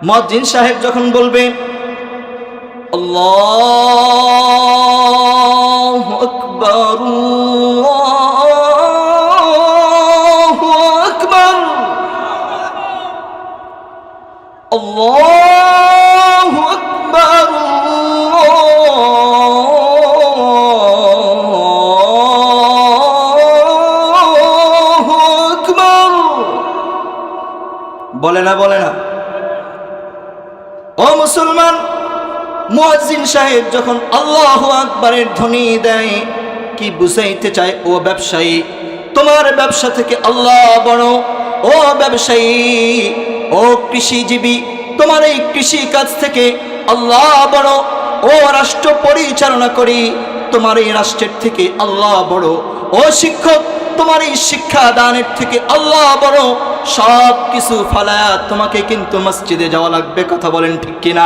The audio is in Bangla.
মুয়াজ্জিন সাহেব যখন বলবে আল্লাহু আকবার আল্লাহু আকবার আল্লাহু আকবার আল্লাহু আকবার বলে না ও মুসলমান, মুয়াজ্জিন সাহেব যখন আল্লাহু আকবারের ধ্বনি দেয় কি বুঝাইতে চায়? ও ব্যবসায়ী, তোমার ব্যবসা থেকে আল্লাহ বড়। ও ব্যবসায়ী, ও কৃষিজীবী, তোমার এই কৃষি কাজ থেকে আল্লাহ বড়। ও রাষ্ট্র পরিচালনা করি, তোমার এই রাষ্ট্রের থেকে আল্লাহ বড়। ও শিক্ষক, তোমার এই শিক্ষা দানের থেকে আল্লাহ বড়। সব কিছু ফালায়া তোমাকে কিন্তু মসজিদে যাওয়া লাগবে। কথা বলেন ঠিক কিনা?